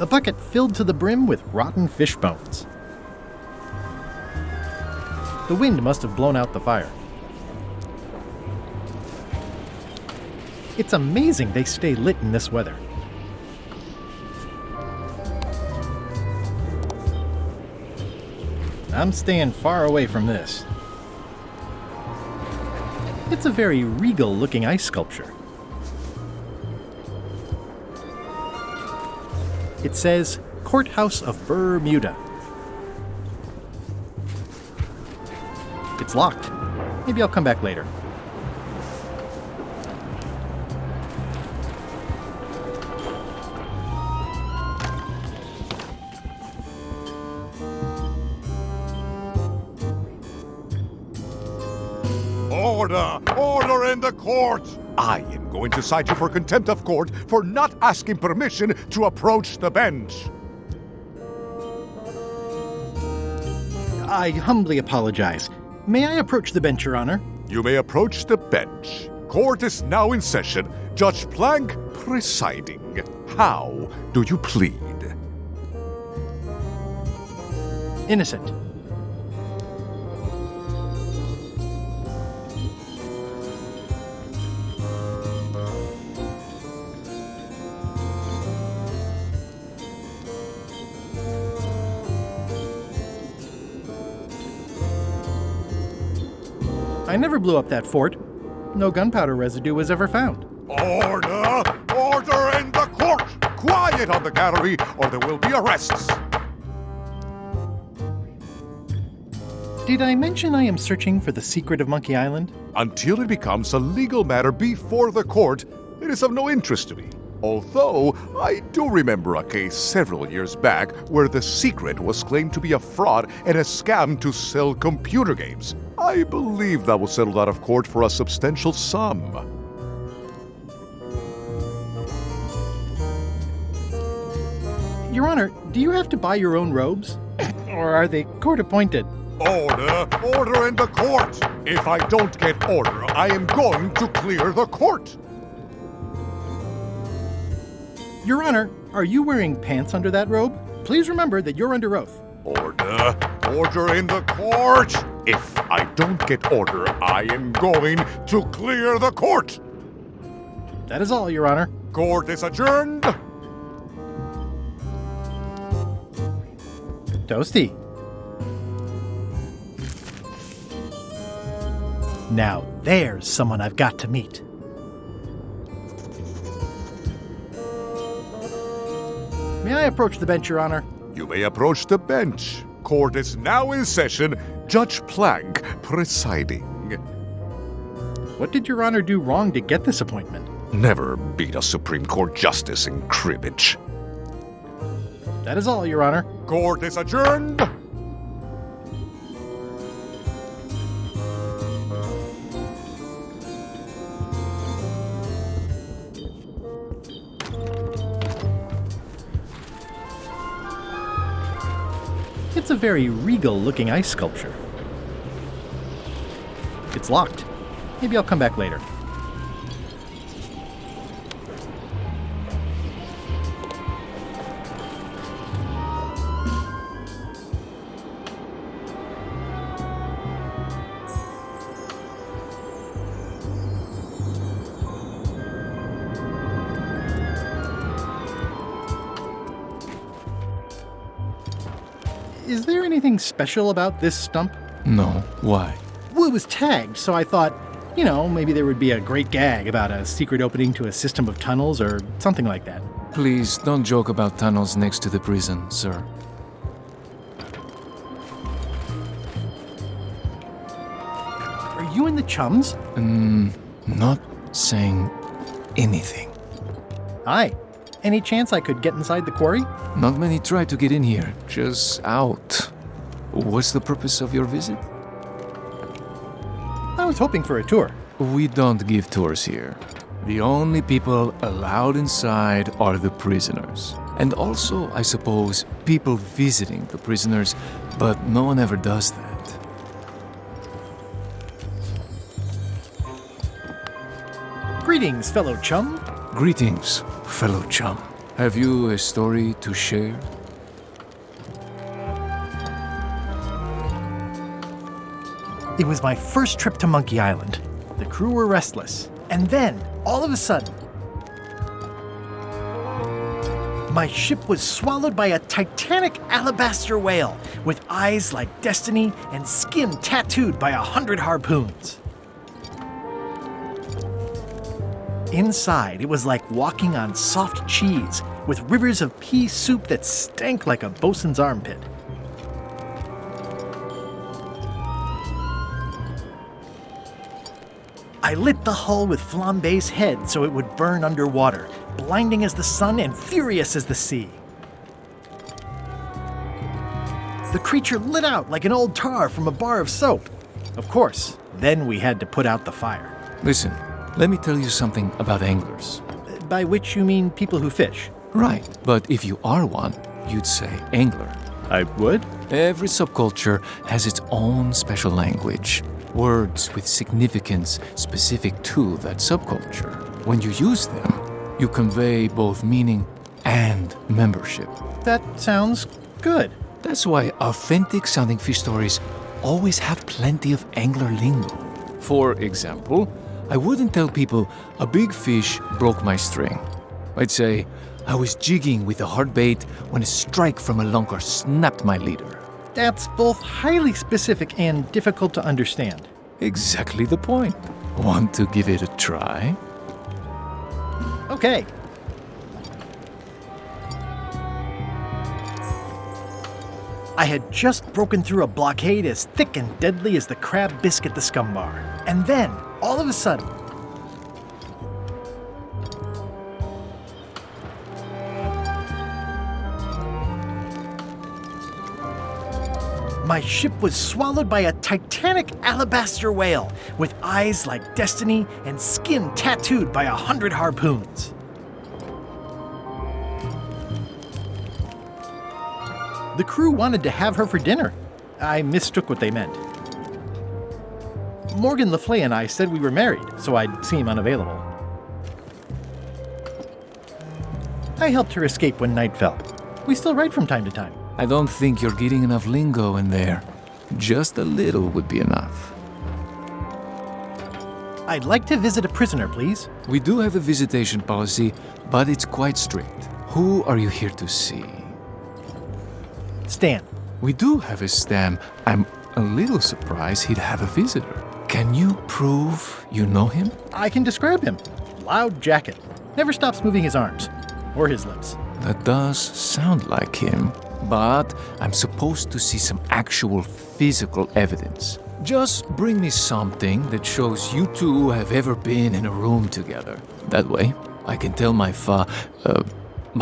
a bucket filled to the brim with rotten fish bones. The wind must have blown out the fire. It's amazing they stay lit in this weather. I'm staying far away from this. It's a very regal-looking ice sculpture. It says, Courthouse of Bermuda. It's locked. Maybe I'll come back later. Order! Order in the court! I am going to cite you for contempt of court for not asking permission to approach the bench. I humbly apologize. May I approach the bench, Your Honor? You may approach the bench. Court is now in session. Judge Plank presiding. How do you plead? Innocent. I never blew up that fort. No gunpowder residue was ever found. Order! Order in the court! Quiet on the gallery, or there will be arrests. Did I mention I am searching for the secret of Monkey Island? Until it becomes a legal matter before the court, it is of no interest to me. Although, I do remember a case several years back where the secret was claimed to be a fraud and a scam to sell computer games. I believe that was settled out of court for a substantial sum. Your Honor, do you have to buy your own robes? Or are they court-appointed? Order! Order in the court! If I don't get order, I am going to clear the court! Your Honor, are you wearing pants under that robe? Please remember that you're under oath. Order! Order in the court! If I don't get order, I am going to clear the court! That is all, Your Honor. Court is adjourned! Toasty. Now there's someone I've got to meet. May I approach the bench, Your Honor? You may approach the bench. Court is now in session. Judge Plank presiding. What did Your Honor do wrong to get this appointment? Never beat a Supreme Court justice in cribbage. That is all, Your Honor. Court is adjourned. It's a very regal-looking ice sculpture. It's locked. Maybe I'll come back later. Is there anything special about this stump? No, why? Well, it was tagged, so I thought, maybe there would be a great gag about a secret opening to a system of tunnels or something like that. Please don't joke about tunnels next to the prison, sir. Are you in the chums? Not saying anything. Hi. Any chance I could get inside the quarry? Not many try to get in here, just out. What's the purpose of your visit? I was hoping for a tour. We don't give tours here. The only people allowed inside are the prisoners. And also, I suppose, people visiting the prisoners, but no one ever does that. Greetings, fellow chum. Greetings, fellow chum. Have you a story to share? It was my first trip to Monkey Island. The crew were restless. And then, all of a sudden, my ship was swallowed by a titanic alabaster whale with eyes like destiny and skin tattooed by 100 harpoons. Inside, it was like walking on soft cheese with rivers of pea soup that stank like a bosun's armpit. I lit the hull with Flambe's head so it would burn underwater, blinding as the sun and furious as the sea. The creature lit out like an old tar from a bar of soap. Of course, then we had to put out the fire. Listen, let me tell you something about anglers. By which you mean people who fish? Right, but if you are one, you'd say angler. I would? Every subculture has its own special language. Words with significance specific to that subculture. When you use them, you convey both meaning and membership. That sounds good. That's why authentic sounding fish stories always have plenty of angler lingo. For example, I wouldn't tell people a big fish broke my string. I'd say I was jigging with a hard bait when a strike from a lunker snapped my leader. That's both highly specific and difficult to understand. Exactly the point. Want to give it a try? Okay. I had just broken through a blockade as thick and deadly as the crab biscuit the scum bar. And then, all of a sudden, my ship was swallowed by a titanic alabaster whale with eyes like destiny and skin tattooed by 100 harpoons. The crew wanted to have her for dinner. I mistook what they meant. Morgan LaFleur and I said we were married, so I'd seem unavailable. I helped her escape when night fell. We still write from time to time. I don't think you're getting enough lingo in there. Just a little would be enough. I'd like to visit a prisoner, please. We do have a visitation policy, but it's quite strict. Who are you here to see? Stan. We do have a Stan. I'm a little surprised he'd have a visitor. Can you prove you know him? I can describe him. Loud jacket. Never stops moving his arms. Or his lips. That does sound like him. But I'm supposed to see some actual physical evidence. Just bring me something that shows you two have ever been in a room together. That way, I can tell my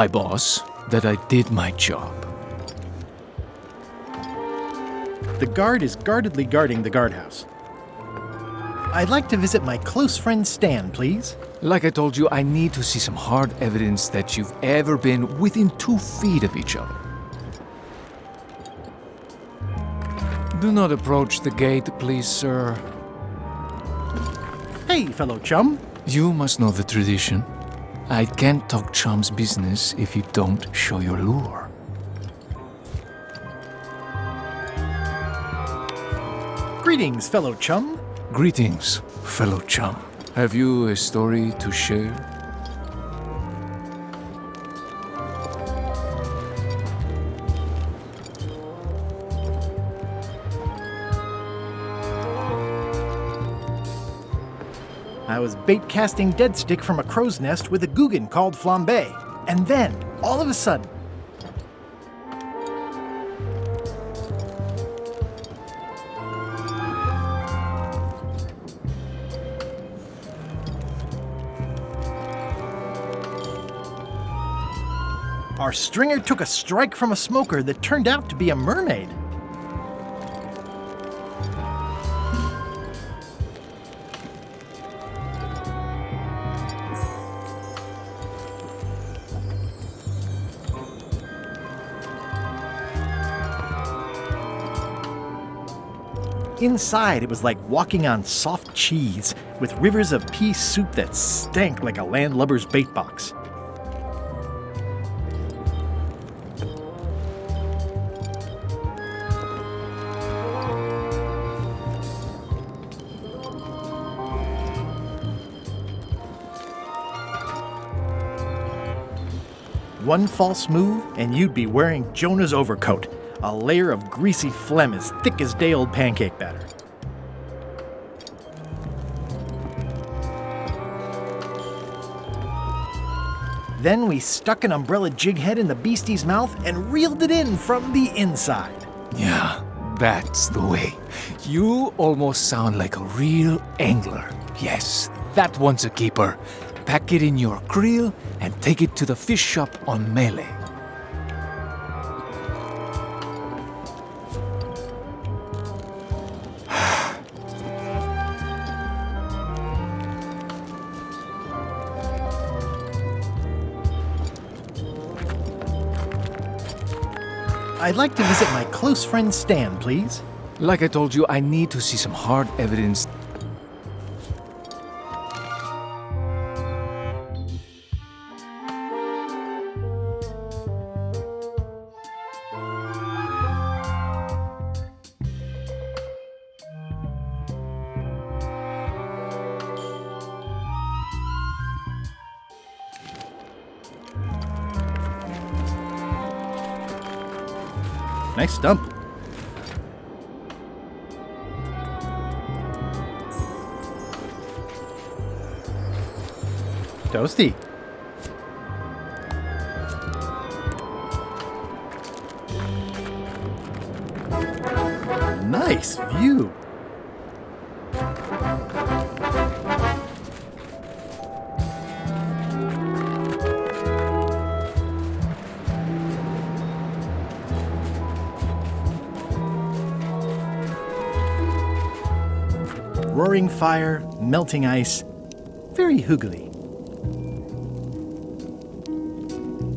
boss that I did my job. The guard is guardedly guarding the guardhouse. I'd like to visit my close friend Stan, please. Like I told you, I need to see some hard evidence that you've ever been within 2 feet of each other. Do not approach the gate, please, sir. Hey, fellow chum. You must know the tradition. I can't talk chum's business if you don't show your lure. Greetings, fellow chum. Greetings, fellow chum. Have you a story to share? I was bait casting dead stick from a crow's nest with a Guggen called Flambe. And then, all of a sudden, our stringer took a strike from a smoker that turned out to be a mermaid. Inside, it was like walking on soft cheese with rivers of pea soup that stank like a landlubber's bait box. One false move, and you'd be wearing Jonah's overcoat, a layer of greasy phlegm as thick as day-old pancake batter. Then we stuck an umbrella jig head in the beastie's mouth and reeled it in from the inside. Yeah, that's the way. You almost sound like a real angler. Yes, that one's a keeper. Pack it in your creel and take it to the fish shop on Melee. I'd like to visit my close friend Stan, please. Like I told you, I need to see some hard evidence. Nice stump. Toasty. Nice view. Roaring fire, melting ice, very hoogly.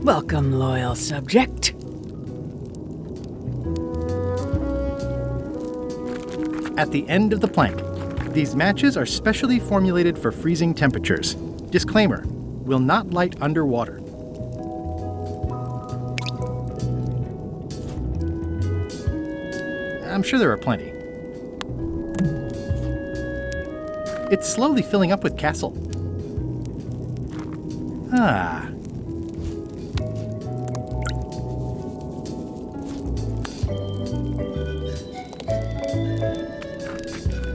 Welcome, loyal subject. At the end of the plank, these matches are specially formulated for freezing temperatures. Disclaimer, will not light underwater. I'm sure there are plenty. It's slowly filling up with castle. Ah.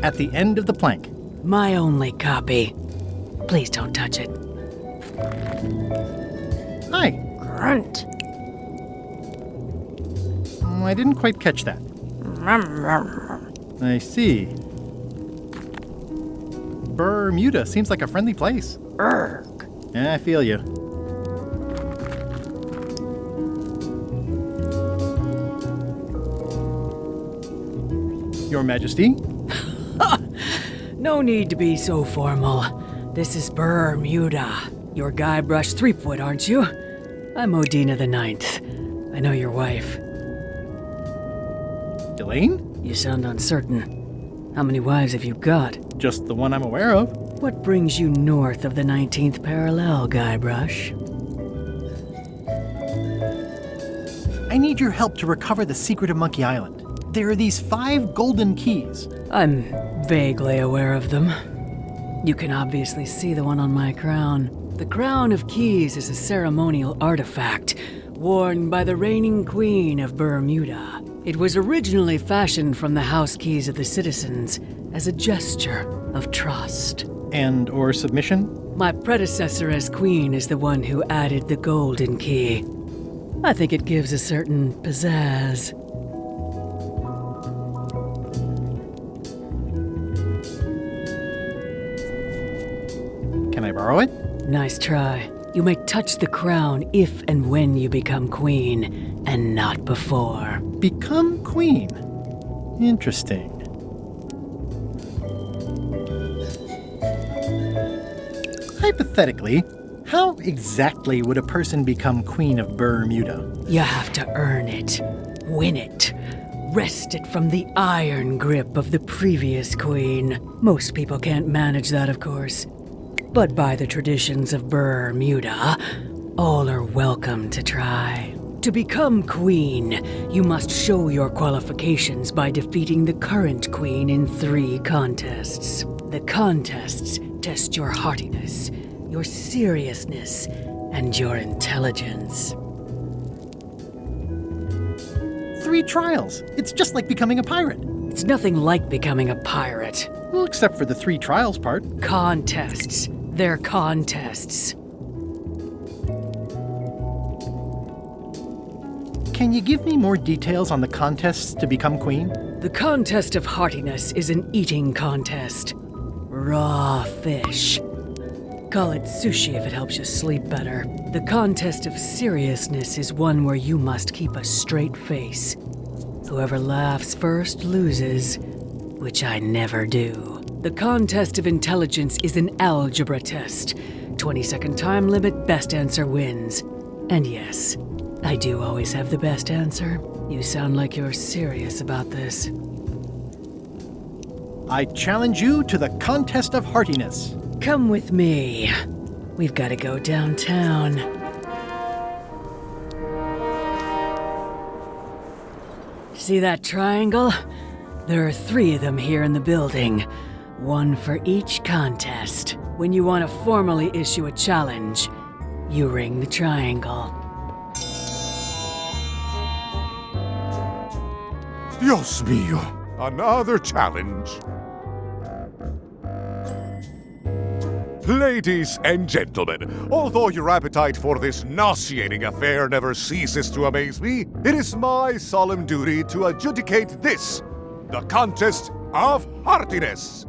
At the end of the plank. My only copy. Please don't touch it. Hi. Grunt. I didn't quite catch that. I see. Bermuda seems like a friendly place. Urgh. Yeah, I feel you. Your Majesty? No need to be so formal. This is Bermuda. You're Guybrush Threepwood, aren't you? I'm Odina the Ninth. I know your wife. Elaine? You sound uncertain. How many wives have you got? Just the one I'm aware of. What brings you north of the 19th parallel, Guybrush? I need your help to recover the secret of Monkey Island. There are these 5 golden keys. I'm vaguely aware of them. You can obviously see the one on my crown. The Crown of Keys is a ceremonial artifact worn by the reigning queen of Bermuda. It was originally fashioned from the house keys of the citizens as a gesture of trust. And or submission? My predecessor as queen is the one who added the golden key. I think it gives a certain pizzazz. Can I borrow it? Nice try. You may touch the crown if and when you become queen, and not before. Become queen. Interesting. Hypothetically, how exactly would a person become queen of Bermuda? You have to earn it, win it, wrest it from the iron grip of the previous queen. Most people can't manage that, of course. But by the traditions of Bermuda, all are welcome to try. To become queen, you must show your qualifications by defeating the current queen in 3 contests. The contests test your heartiness, your seriousness, and your intelligence. 3 trials. It's just like becoming a pirate. It's nothing like becoming a pirate. Well, except for the 3 trials part. Contests. They're contests. Can you give me more details on the contests to become queen? The contest of heartiness is an eating contest. Raw fish. Call it sushi if it helps you sleep better. The contest of seriousness is one where you must keep a straight face. Whoever laughs first loses, which I never do. The contest of intelligence is an algebra test. 20-second time limit, best answer wins. And yes, I do always have the best answer. You sound like you're serious about this. I challenge you to the contest of heartiness. Come with me. We've got to go downtown. See that triangle? There are 3 of them here in the building. 1 for each contest. When you want to formally issue a challenge, you ring the triangle. Dios mío, another challenge. Ladies and gentlemen, although your appetite for this nauseating affair never ceases to amaze me, it is my solemn duty to adjudicate this, the contest of heartiness.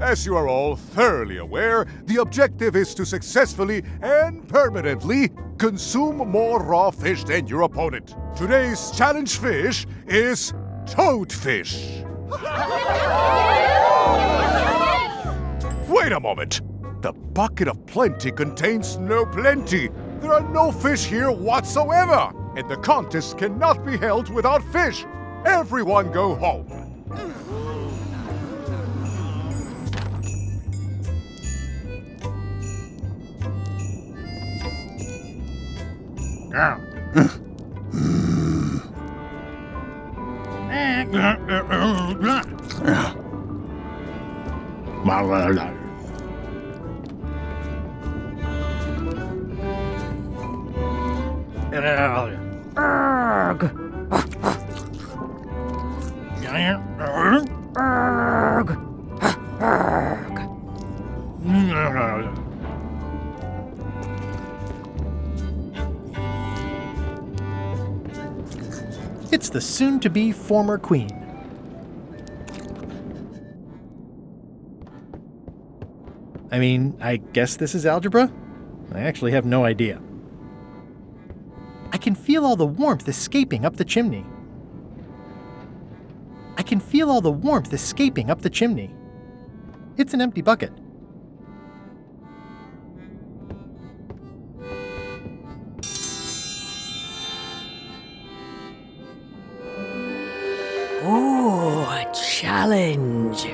As you are all thoroughly aware, the objective is to successfully and permanently consume more raw fish than your opponent. Today's challenge fish is toadfish. Wait a moment. The bucket of plenty contains no plenty. There are no fish here whatsoever. And the contest cannot be held without fish. Everyone go home. It's the soon-to-be former queen. I mean, I guess this is algebra? I actually have no idea. I can feel all the warmth escaping up the chimney. I can feel all the warmth escaping up the chimney. It's an empty bucket. Ooh, a challenge.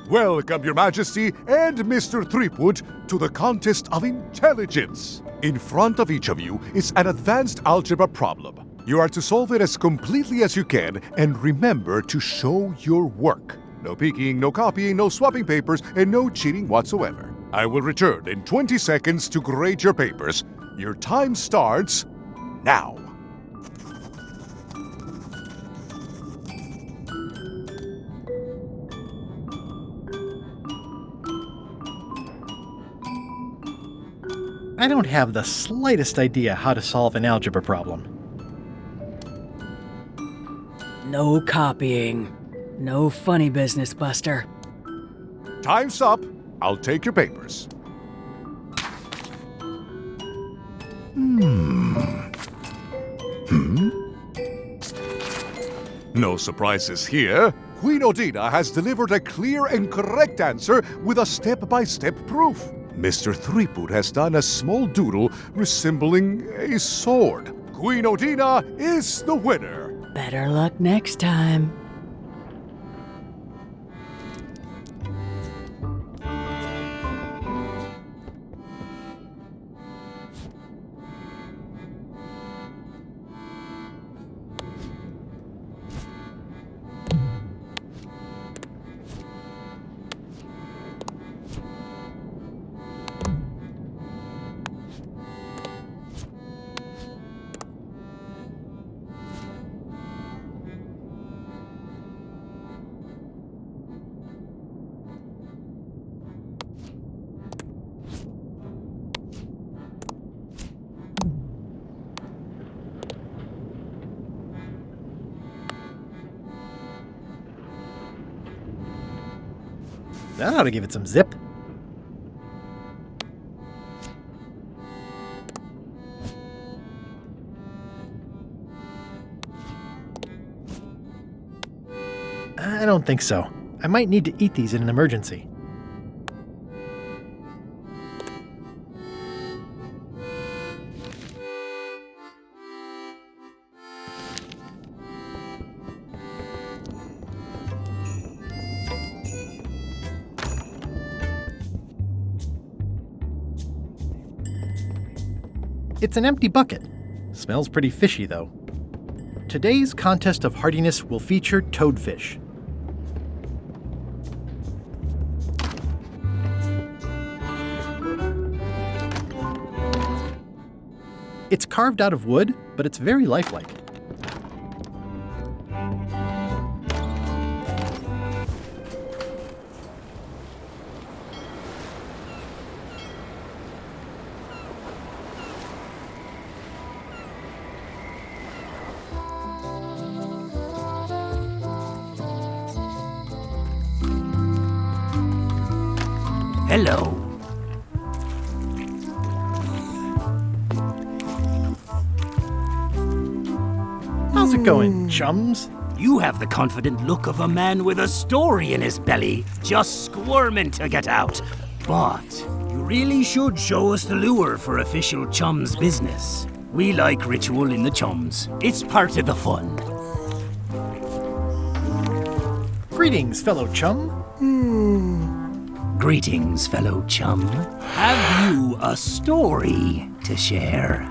Welcome, Your Majesty and Mr. Threepwood, to the contest of intelligence. In front of each of you is an advanced algebra problem. You are to solve it as completely as you can, and remember to show your work. No peeking, no copying, no swapping papers, and no cheating whatsoever. I will return in 20 seconds to grade your papers. Your time starts now. I don't have the slightest idea how to solve an algebra problem. No copying. No funny business, Buster. Time's up. I'll take your papers. No surprises here. Queen Odina has delivered a clear and correct answer with a step-by-step proof. Mr. Threepwood has done a small doodle resembling a sword. Queen Odina is the winner. Better luck next time. That ought to give it some zip. I don't think so. I might need to eat these in an emergency. It's an empty bucket. Smells pretty fishy, though. Today's contest of hardiness will feature toadfish. It's carved out of wood, but it's very lifelike. Hello. How's it going, chums? You have the confident look of a man with a story in his belly, just squirming to get out. But you really should show us the lure for official chums business. We like ritual in the chums. It's part of the fun. Greetings, fellow chum. Greetings, fellow chum. Have you a story to share?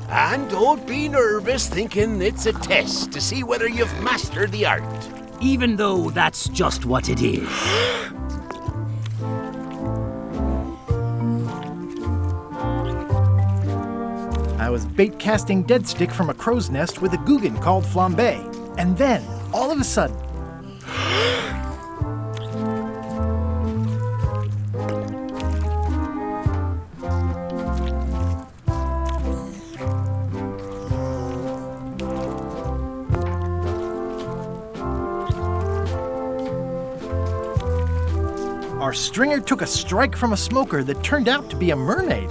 And don't be nervous thinking it's a test to see whether you've mastered the art. Even though that's just what it is. I was bait casting dead stick from a crow's nest with a Guggen called Flambe. And then, all of a sudden, our stringer took a strike from a smoker that turned out to be a mermaid.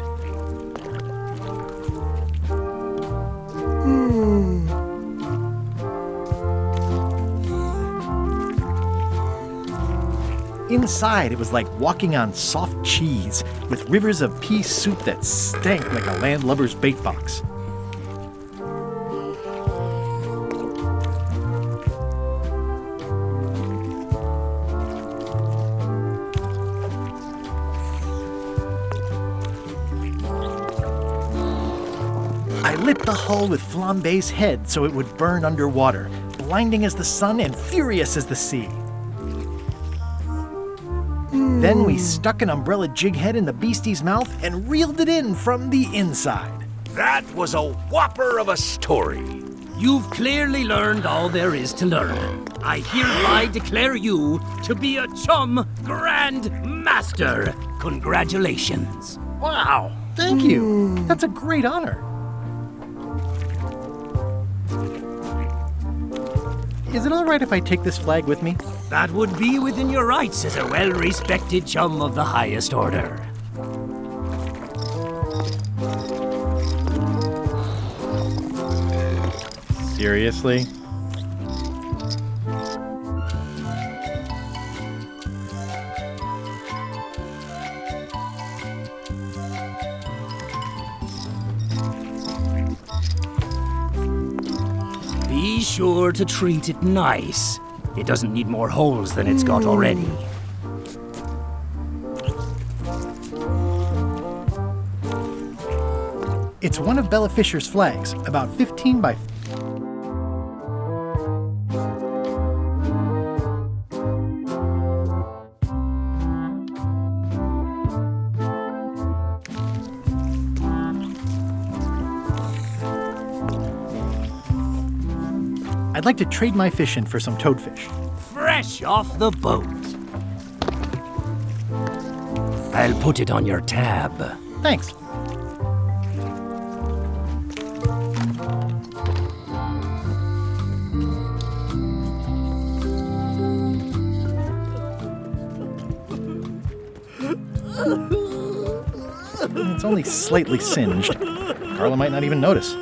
Inside, it was like walking on soft cheese, with rivers of pea soup that stank like a landlubber's bait box. I lit the hull with Flambe's head so it would burn underwater, blinding as the sun and furious as the sea. Then we stuck an umbrella jig head in the beastie's mouth and reeled it in from the inside. That was a whopper of a story. You've clearly learned all there is to learn. I hereby declare you to be a chum grand master. Congratulations. Wow, thank you. That's a great honor. Is it all right if I take this flag with me? That would be within your rights as a well-respected chum of the highest order. Seriously? Be sure to treat it nice. It doesn't need more holes than it's got already. It's one of Bella Fisher's flags, about 15 by... I'd like to trade my fish in for some toadfish. Fresh off the boat. I'll put it on your tab. Thanks. It's only slightly singed. Carla might not even notice.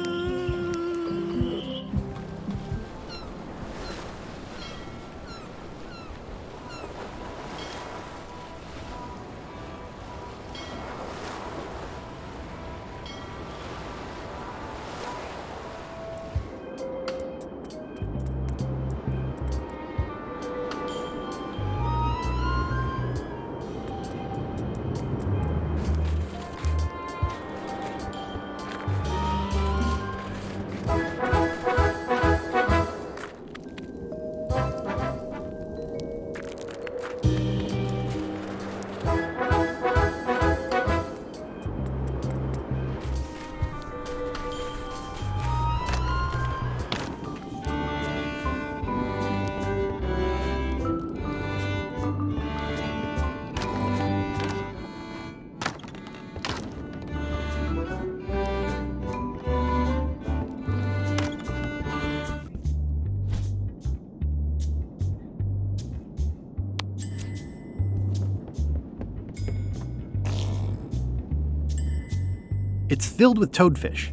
It's filled with toadfish.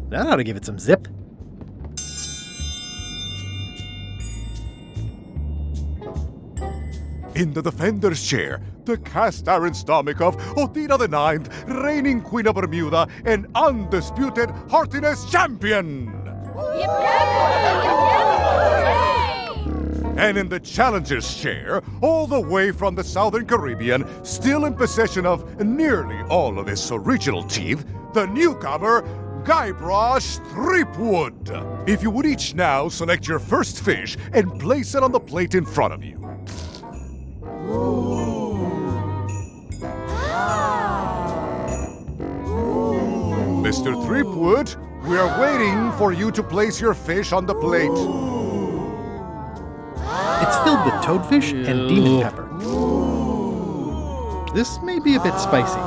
That ought to give it some zip. In the defender's chair, the cast-iron stomach of Othina the Ninth, reigning Queen of Bermuda and undisputed heartiness champion! And in the challenger's chair, all the way from the Southern Caribbean, still in possession of nearly all of his original teeth, the newcomer, Guybrush Threepwood. If you would each now select your first fish and place it on the plate in front of you. Mr. Threepwood, we are waiting for you to place your fish on the plate. It's filled with toadfish and demon pepper. This may be a bit spicy.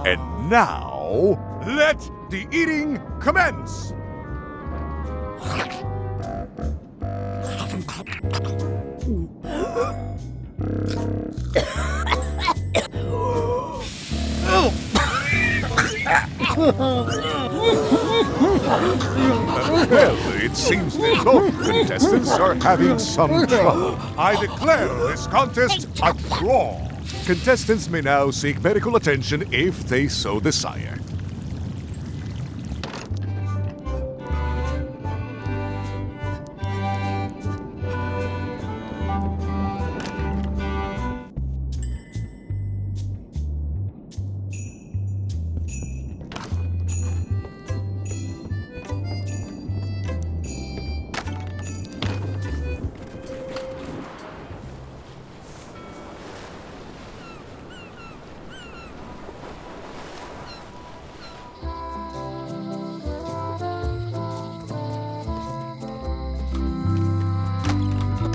And now, let the eating commence! Well, it seems that both contestants are having some trouble. I declare this contest a draw. Contestants may now seek medical attention if they so desire.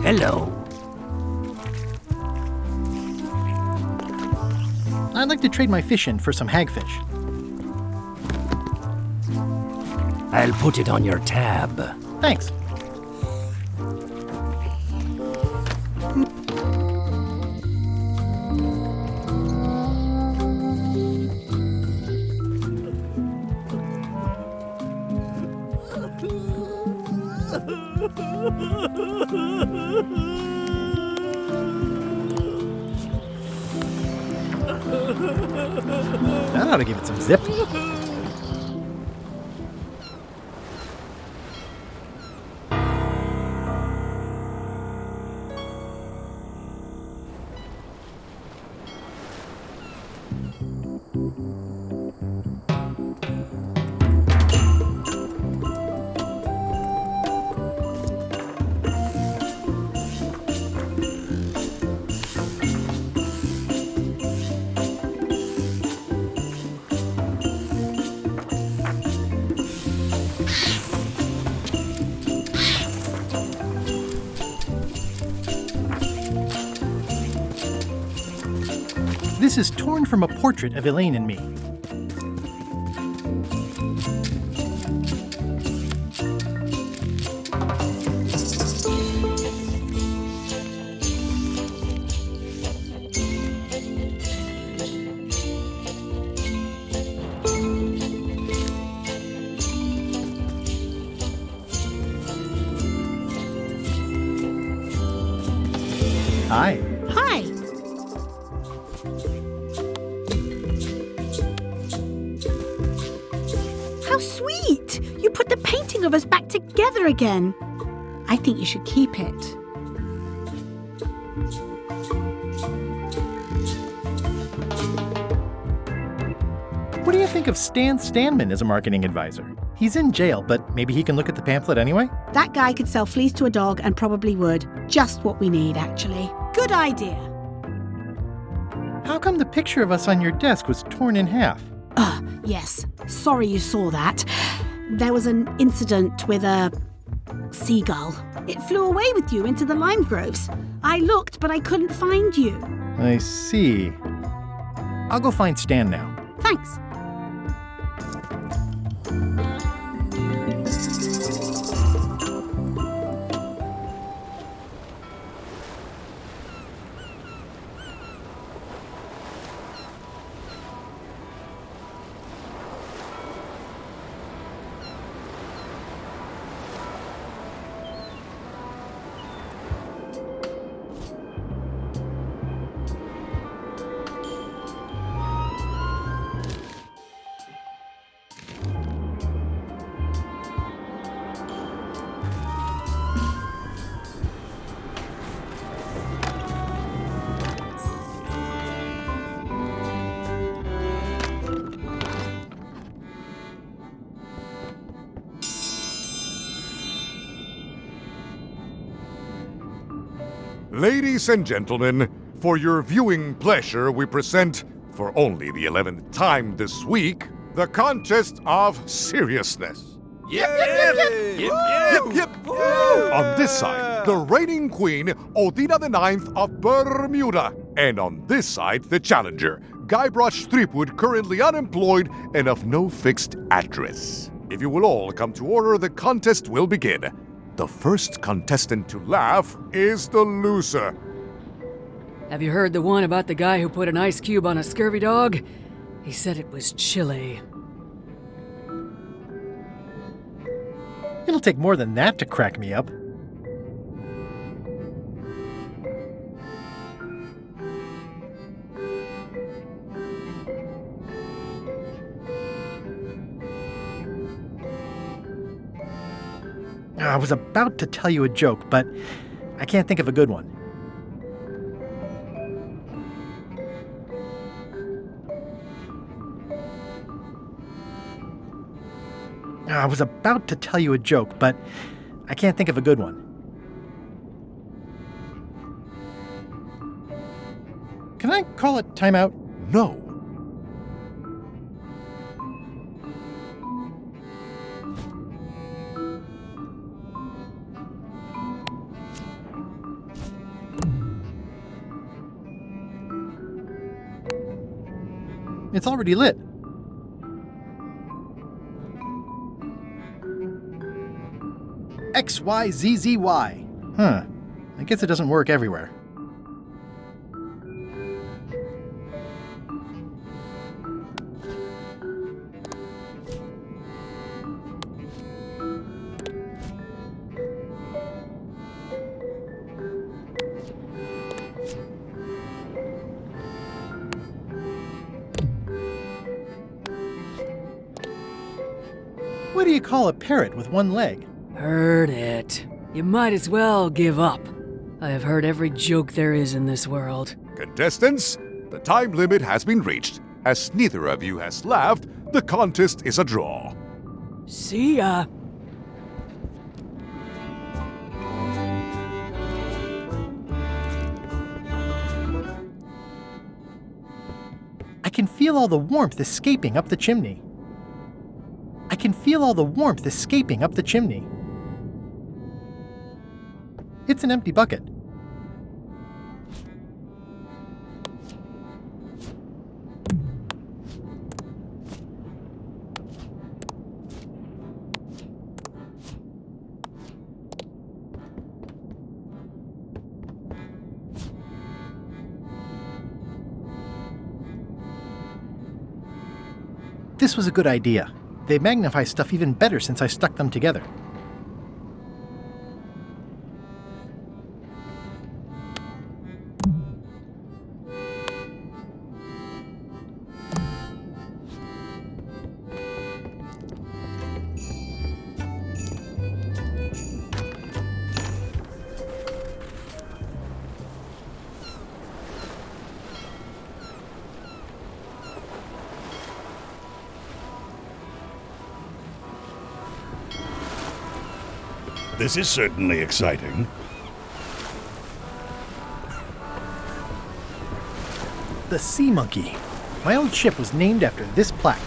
Hello. I'd like to trade my fish in for some hagfish. I'll put it on your tab. Thanks. That ought to give it some zip. This is torn from a portrait of Elaine and me. Hi. Hi. How sweet! You put the painting of us back together again. I think you should keep it. What do you think of Stan Stanman as a marketing advisor? He's in jail, but maybe he can look at the pamphlet anyway? That guy could sell fleece to a dog and probably would. Just what we need, actually. Good idea. How come the picture of us on your desk was torn in half? Yes. Sorry you saw that. There was an incident with a seagull. It flew away with you into the lime groves. I looked, but I couldn't find you. I see. I'll go find Stan now. Thanks. Ladies and gentlemen, for your viewing pleasure, we present, for only the 11th time this week, the Contest of Seriousness. Yep. On this side, the reigning queen, Odina IX of Bermuda. And on this side, the challenger, Guybrush Threepwood, currently unemployed and of no fixed address. If you will all come to order, the contest will begin. The first contestant to laugh is the loser. Have you heard the one about the guy who put an ice cube on a scurvy dog? He said it was chilly. It'll take more than that to crack me up. I was about to tell you a joke, but I can't think of a good one. I was about to tell you a joke, but I can't think of a good one. Can I call it timeout? No. It's already lit. XYZZY. Huh. I guess it doesn't work everywhere. What do you call a parrot with one leg? Heard it. You might as well give up. I have heard every joke there is in this world. Contestants, the time limit has been reached. As neither of you has laughed, the contest is a draw. See ya. I can feel all the warmth escaping up the chimney. I can feel all the warmth escaping up the chimney. It's an empty bucket. This was a good idea. They magnify stuff even better since I stuck them together. This is certainly exciting. The Sea Monkey. My old ship was named after this plaque.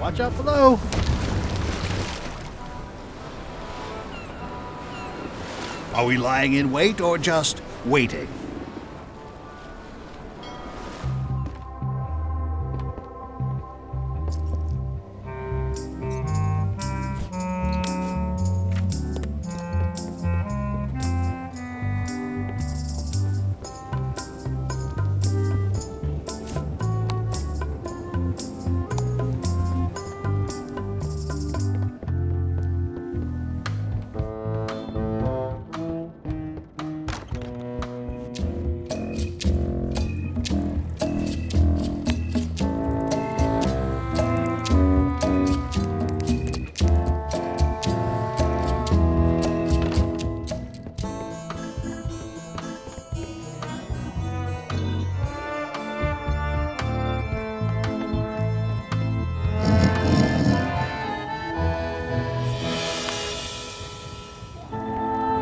Watch out below! Are we lying in wait or just waiting?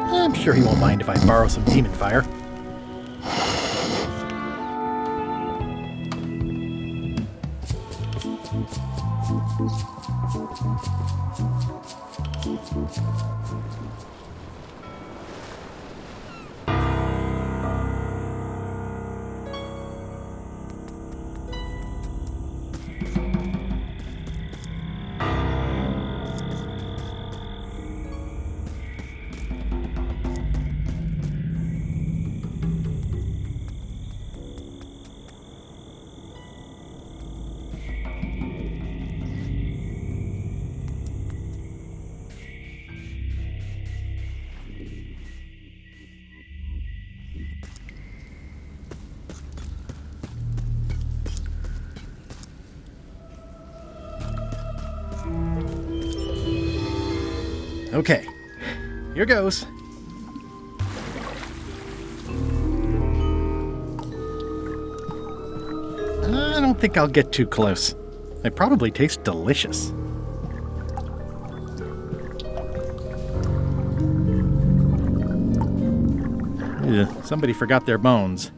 I'm sure he won't mind if I borrow some demon fire. Okay, here goes. I don't think I'll get too close. They probably taste delicious. Ugh, somebody forgot their bones.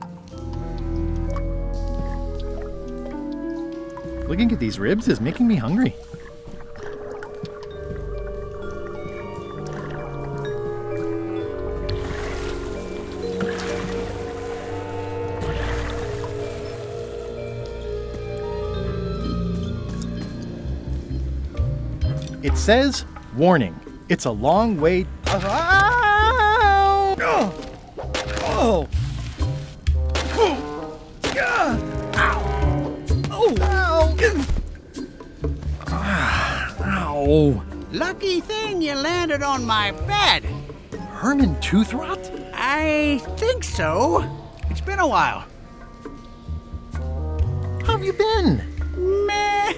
Looking at these ribs is making me hungry. It says, warning, it's a long way... Ow! Oh! Oh! Ow! Lucky thing you landed on my bed. Herman Toothrot? I think so. It's been a while. How have you been? Meh.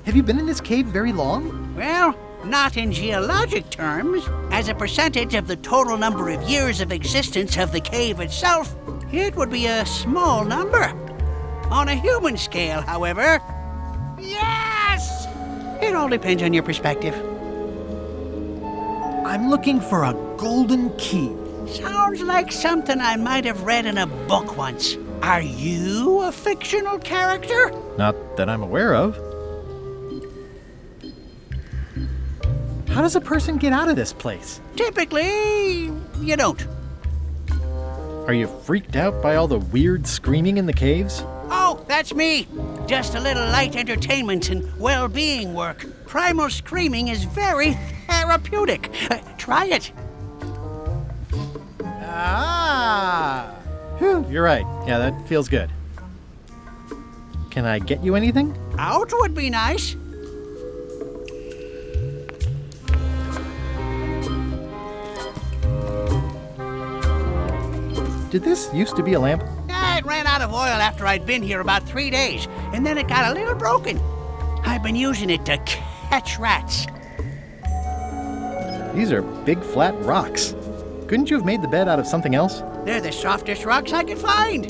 Have you been in this cave very long? Well, not in geologic terms. As a percentage of the total number of years of existence of the cave itself, it would be a small number. On a human scale, however, yes! It all depends on your perspective. I'm looking for a golden key. Sounds like something I might have read in a book once. Are you a fictional character? Not that I'm aware of. How does a person get out of this place? Typically, you don't. Are you freaked out by all the weird screaming in the caves? Oh, that's me. Just a little light entertainment and well-being work. Primal screaming is very therapeutic. Try it. Ah! Whew, you're right. Yeah, that feels good. Can I get you anything? Out would be nice. Did this used to be a lamp? It ran out of oil after I'd been here about 3 days, and then it got a little broken. I've been using it to catch rats. These are big flat rocks. Couldn't you have made the bed out of something else? They're the softest rocks I could find.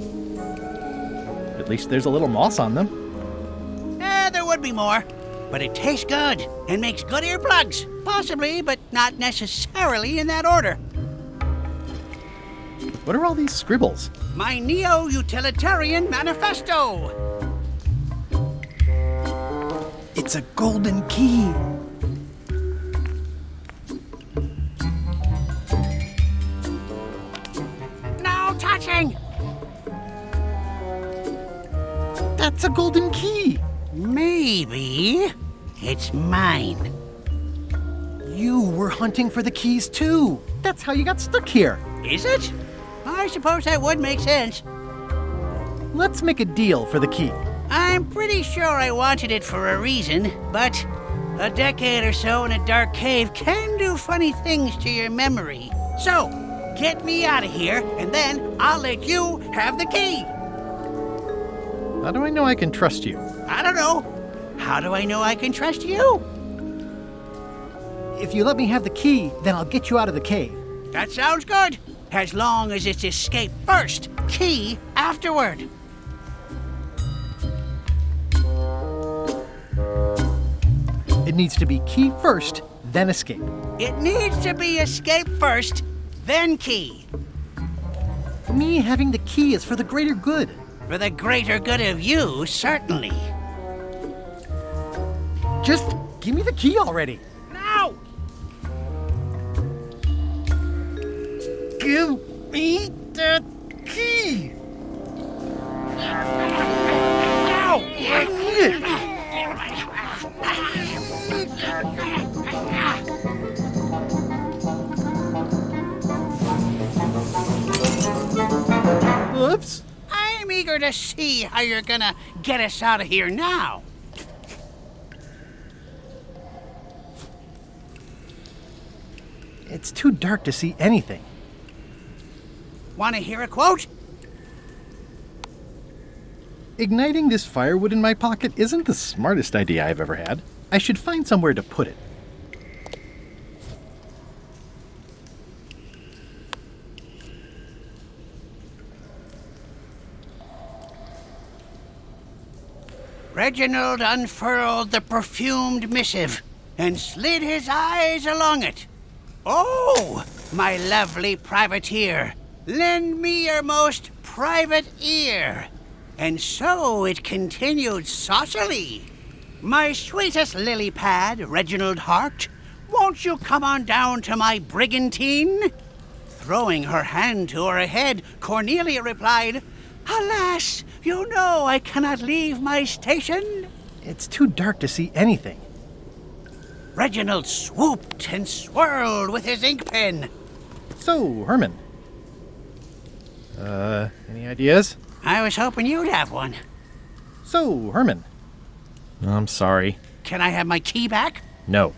At least there's a little moss on them. There would be more. but it tastes good and makes good earplugs. Possibly, but not necessarily in that order. What are all these scribbles? My neo-utilitarian manifesto. It's a golden key. No touching! That's a golden key. Maybe it's mine. You were hunting for the keys too. That's how you got stuck here. Is it? I suppose that would make sense. Let's make a deal for the key. I'm pretty sure I wanted it for a reason, but a decade or so in a dark cave can do funny things to your memory. So, get me out of here, and then I'll let you have the key. How do I know I can trust you? I don't know. How do I know I can trust you? If you let me have the key, then I'll get you out of the cave. That sounds good. As long as it's escape first, key afterward. It needs to be key first, then escape. It needs to be escape first, then key. Me having the key is for the greater good. For the greater good of you, certainly. Just give me the key already. Now! Give me the key. Now! Oops. I'm eager to see how you're gonna get us out of here now. It's too dark to see anything. Want to hear a quote? Igniting this firewood in my pocket isn't the smartest idea I've ever had. I should find somewhere to put it. Reginald unfurled the perfumed missive and slid his eyes along it. Oh, my lovely privateer, lend me your most private ear. And so it continued saucily. My sweetest lily pad, Reginald Hart, won't you come on down to my brigantine? Throwing her hand to her head, Cornelia replied, Alas, you know I cannot leave my station. It's too dark to see anything. Reginald swooped and swirled with his ink pen. So, Herman. Any ideas? I was hoping you'd have one. So, Herman. I'm sorry. Can I have my key back? No.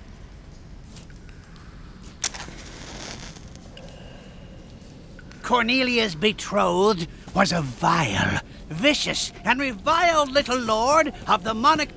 Cornelia's betrothed was a vile, vicious, and reviled little lord of the monarch.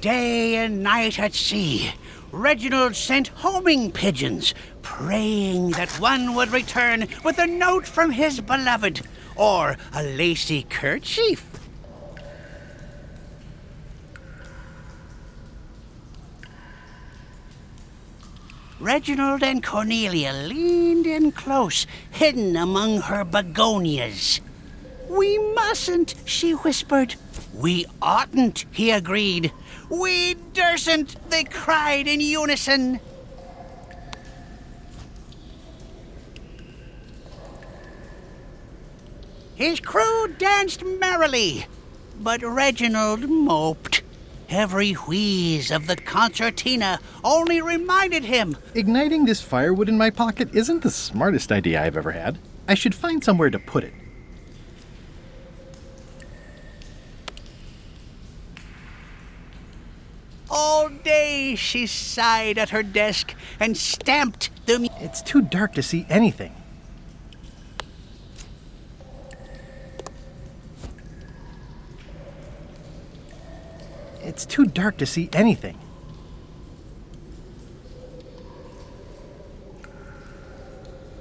Day and night at sea, Reginald sent homing pigeons, praying that one would return with a note from his beloved, or a lacy kerchief. Reginald and Cornelia leaned in close, hidden among her begonias. We mustn't, she whispered. We oughtn't, he agreed. We dursn't, they cried in unison. His crew danced merrily, but Reginald moped. Every wheeze of the concertina only reminded him. Igniting this firewood in my pocket isn't the smartest idea I've ever had. I should find somewhere to put it. All day she sighed at her desk and stamped the... It's too dark to see anything. It's too dark to see anything.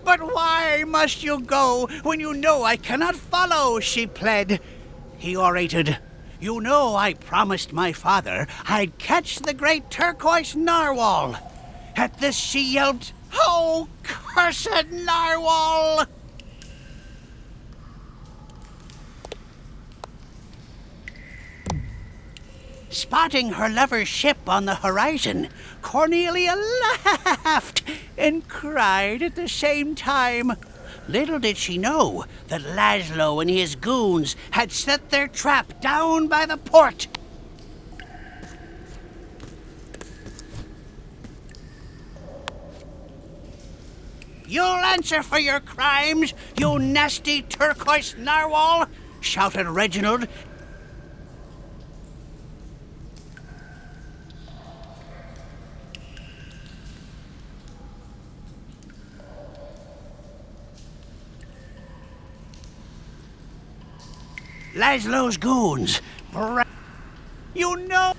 But why must you go when you know I cannot follow? She pled. He orated. You know I promised my father I'd catch the great turquoise narwhal. At this she yelped, Oh, cursed narwhal! Spotting her lover's ship on the horizon, Cornelia laughed and cried at the same time. Little did she know that Laszlo and his goons had set their trap down by the port. You'll answer for your crimes, you nasty turquoise narwhal! Shouted Reginald. Laszlo's goons. You know.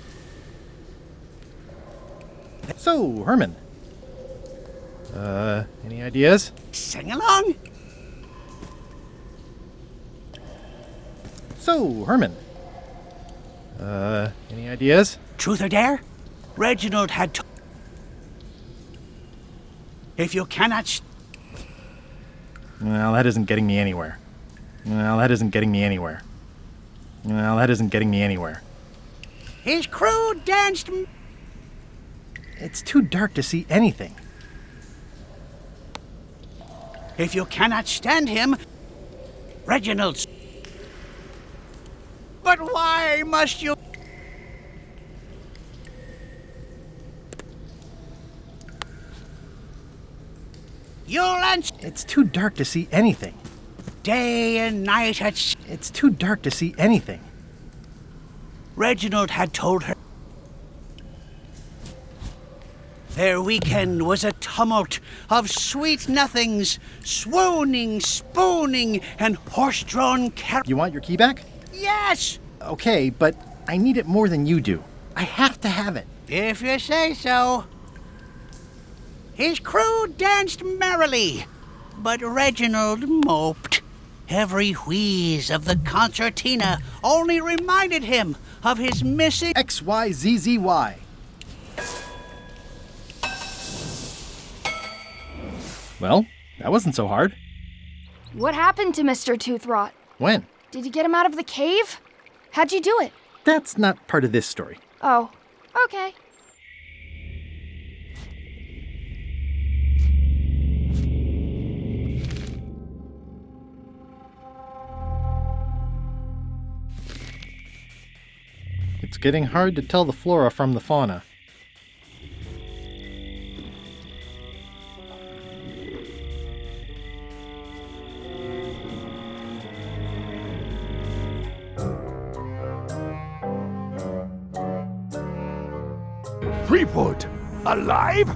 So, Herman. Any ideas? Sing along. So, Herman. Any ideas? Truth or dare? Reginald had to. If you cannot. Well, that isn't getting me anywhere. Well, that isn't getting me anywhere. Well, that isn't getting me anywhere. His crew danced. It's too dark to see anything. If you cannot stand him, Reginald's. But why must you? You'll answer. It's too dark to see anything. Day and night at. It's too dark to see anything. Reginald had told her. Their weekend was a tumult of sweet nothings, swooning, spooning, and horse-drawn You want your key back? Yes! Okay, but I need it more than you do. I have to have it. If you say so. His crew danced merrily, but Reginald moped. Every wheeze of the concertina only reminded him of his missing XYZZY. Well, that wasn't so hard. What happened to Mr. Toothrot? When? Did you get him out of the cave? How'd you do it? That's not part of this story. Oh, okay. It's getting hard to tell the flora from the fauna. Threepwood? Alive?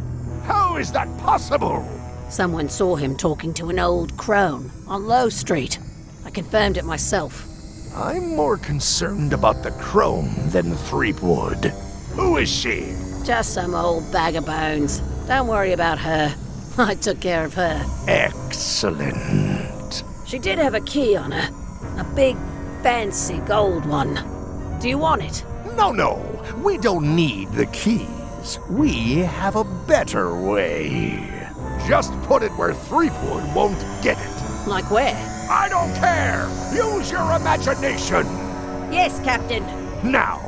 How is that possible? Someone saw him talking to an old crone on Low Street. I confirmed it myself. I'm more concerned about the crone than Threepwood. Who is she? Just some old bag of bones. Don't worry about her. I took care of her. Excellent. She did have a key on her. A big, fancy gold one. Do you want it? No. We don't need the keys. We have a better way. Just put it where Threepwood won't get it. Like where? I don't care! Use your imagination! Yes, Captain. Now,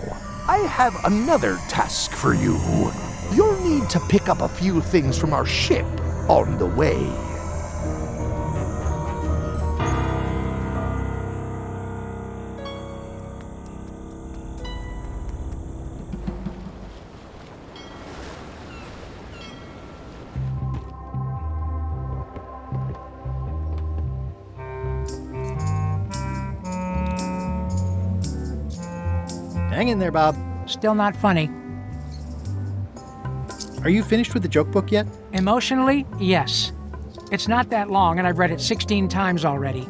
I have another task for you. You'll need to pick up a few things from our ship on the way. Hang in there, Bob. Still not funny. Are you finished with the joke book yet? Emotionally, yes. It's not that long, and I've read it 16 times already.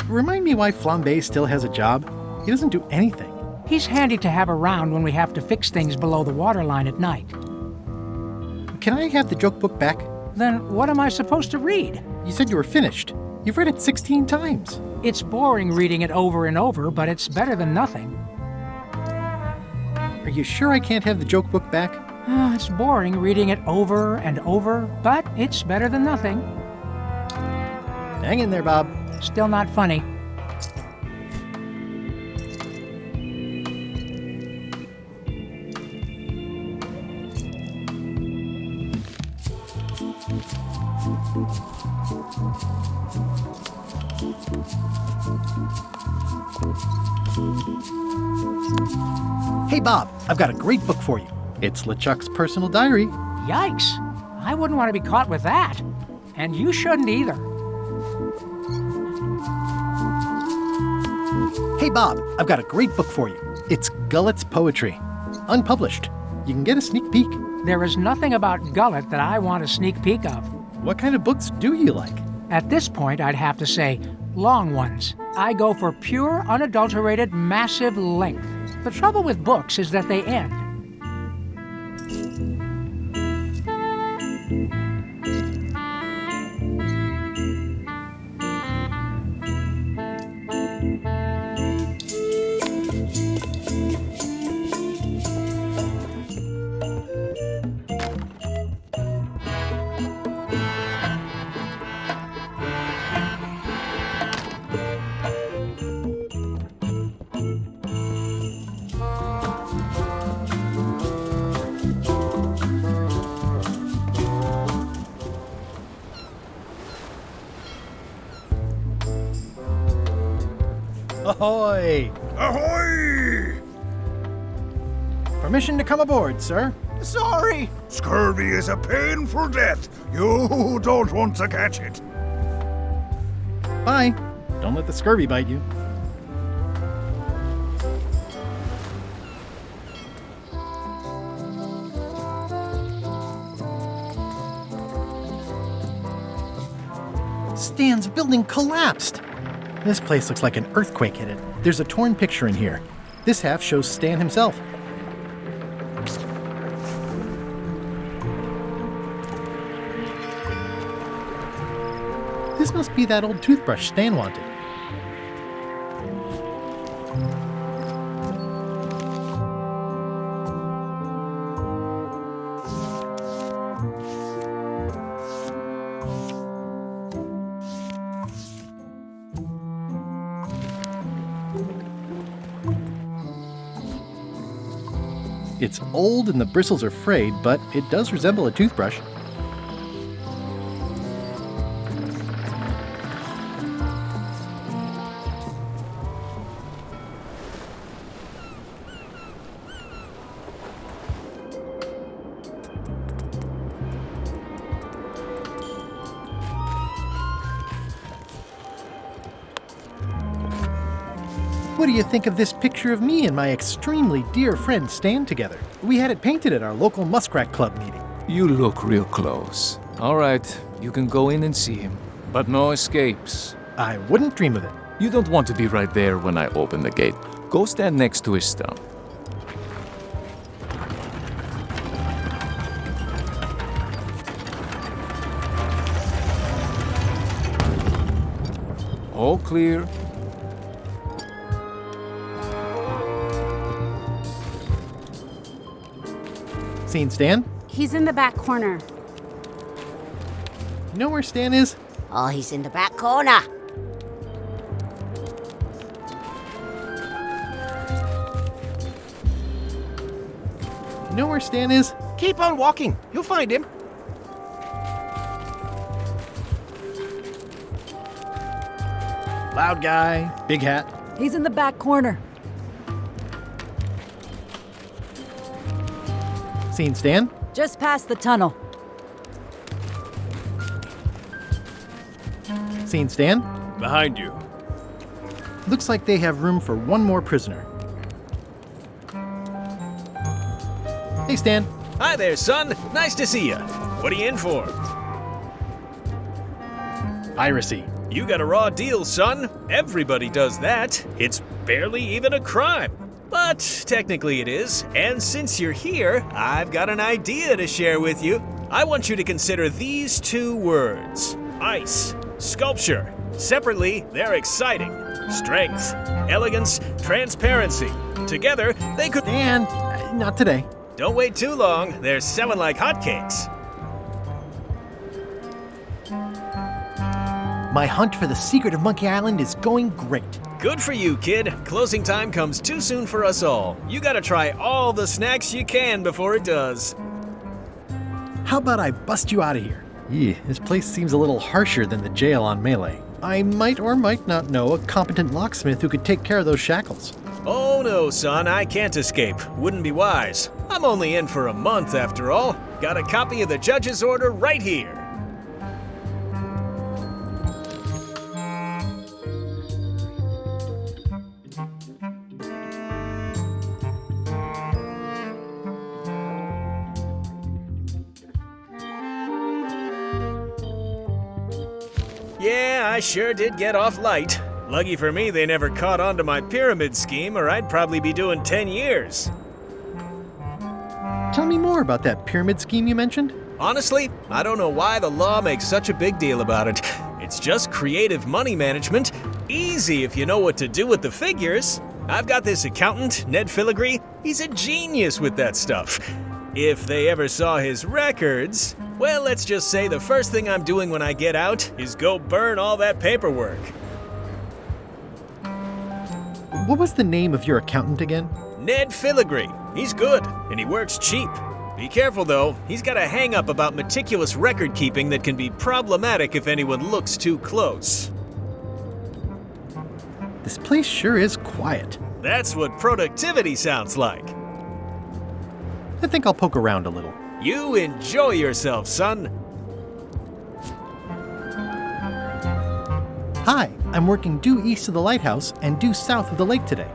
Remind me why Flambe still has a job. He doesn't do anything. He's handy to have around when we have to fix things below the waterline at night. Can I have the joke book back? Then what am I supposed to read? You said you were finished. You've read it 16 times. It's boring reading it over and over, but it's better than nothing. Are you sure I can't have the joke book back? It's boring reading it over and over, but it's better than nothing. Hang in there, Bob. Still not funny. Hey, Bob, I've got a great book for you. It's LeChuck's personal diary. Yikes! I wouldn't want to be caught with that. And you shouldn't either. Hey, Bob, I've got a great book for you. It's Gullet's poetry. Unpublished. You can get a sneak peek. There is nothing about Gullet that I want a sneak peek of. What kind of books do you like? At this point, I'd have to say long ones. I go for pure, unadulterated, massive length. The trouble with books is that they end. Ahoy! Ahoy! Permission to come aboard, sir. Sorry. Scurvy is a painful death. You don't want to catch it. Bye. Don't let the scurvy bite you. Stan's building collapsed. This place looks like an earthquake hit it. There's a torn picture in here. This half shows Stan himself. This must be that old toothbrush Stan wanted. It's old and the bristles are frayed, but it does resemble a toothbrush. What do you think of this picture of me and my extremely dear friend Stan together? We had it painted at our local Muskrat Club meeting. You look real close. All right, you can go in and see him. But no escapes. I wouldn't dream of it. You don't want to be right there when I open the gate. Go stand next to his stump. All clear. Seen Stan? He's in the back corner. You know where Stan is? Oh, he's in the back corner. You know where Stan is? Keep on walking. You'll find him. Loud guy, big hat. He's in the back corner. Seen Stan? Just past the tunnel. Seen Stan? Behind you. Looks like they have room for one more prisoner. Hey, Stan. Hi there, son. Nice to see ya. What are you in for? Piracy. You got a raw deal, son. Everybody does that. It's barely even a crime. But technically it is, and since you're here, I've got an idea to share with you. I want you to consider these two words: ice, sculpture. Separately, they're exciting. Strength, elegance, transparency. Together, they could... And not today. Don't wait too long. They're selling like hotcakes. My hunt for the secret of Monkey Island is going great. Good for you, kid. Closing time comes too soon for us all. You gotta try all the snacks you can before it does. How about I bust you out of here? This place seems a little harsher than the jail on Melee. I might or might not know a competent locksmith who could take care of those shackles. Oh no, son, I can't escape. Wouldn't be wise. I'm only in for a month after all. Got a copy of the judge's order right here. Yeah, I sure did get off light. Lucky for me, they never caught on to my pyramid scheme, or I'd probably be doing 10 years. Tell me more about that pyramid scheme you mentioned. Honestly, I don't know why the law makes such a big deal about it. It's just creative money management. Easy if you know what to do with the figures. I've got this accountant, Ned Filigree. He's a genius with that stuff. If they ever saw his records, well, let's just say the first thing I'm doing when I get out is go burn all that paperwork. What was the name of your accountant again? Ned Filigree. He's good, and he works cheap. Be careful, though. He's got a hang-up about meticulous record-keeping that can be problematic if anyone looks too close. This place sure is quiet. That's what productivity sounds like. I think I'll poke around a little. You enjoy yourself, son. Hi, I'm working due east of the lighthouse and due south of the lake today.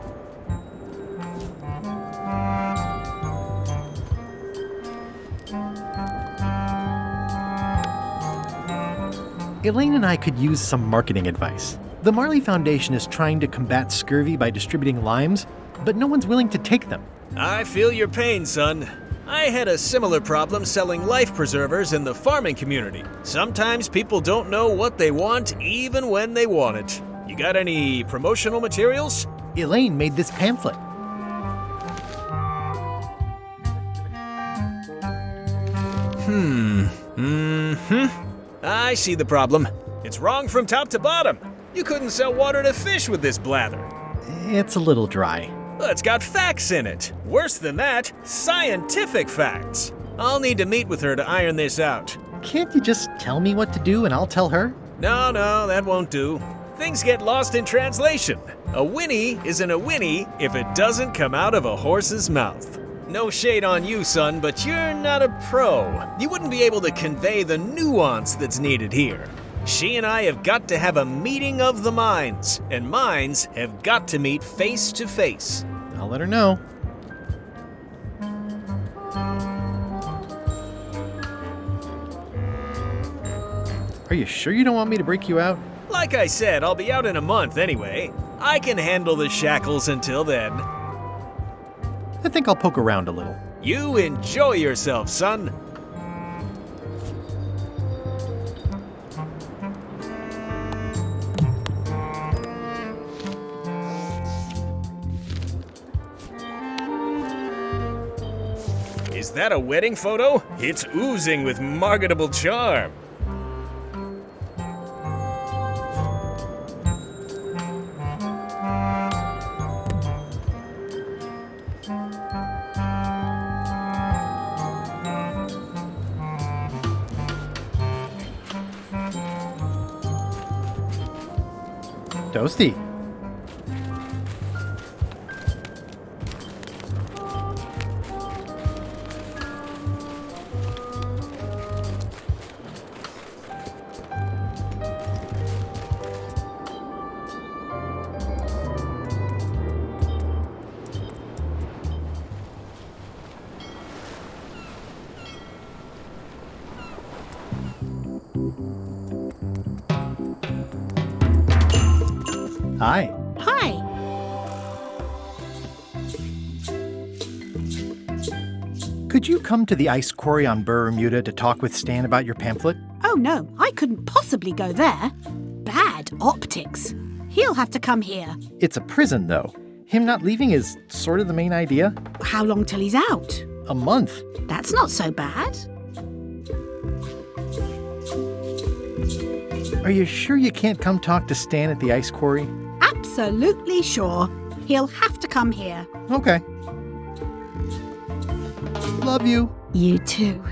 Elaine and I could use some marketing advice. The Marley Foundation is trying to combat scurvy by distributing limes, but no one's willing to take them. I feel your pain, son. I had a similar problem selling life preservers in the farming community. Sometimes people don't know what they want even when they want it. You got any promotional materials? Elaine made this pamphlet. I see the problem. It's wrong from top to bottom. You couldn't sell water to fish with this blather. It's a little dry. Well, it's got facts in it. Worse than that, scientific facts. I'll need to meet with her to iron this out. Can't you just tell me what to do and I'll tell her? No, that won't do. Things get lost in translation. A whinny isn't a whinny if it doesn't come out of a horse's mouth. No shade on you, son, but you're not a pro. You wouldn't be able to convey the nuance that's needed here. She and I have got to have a meeting of the minds, and minds have got to meet face to face. I'll let her know. Are you sure you don't want me to break you out? Like I said, I'll be out in a month anyway. I can handle the shackles until then. I think I'll poke around a little. You enjoy yourself, son. Is that a wedding photo? It's oozing with marketable charm. Toasty. Hi. Hi. Could you come to the ice quarry on Bermuda to talk with Stan about your pamphlet? Oh no, I couldn't possibly go there. Bad optics. He'll have to come here. It's a prison, though. Him not leaving is sort of the main idea. How long till he's out? A month. That's not so bad. Are you sure you can't come talk to Stan at the ice quarry? Absolutely sure. He'll have to come here. Okay. Love you. You too.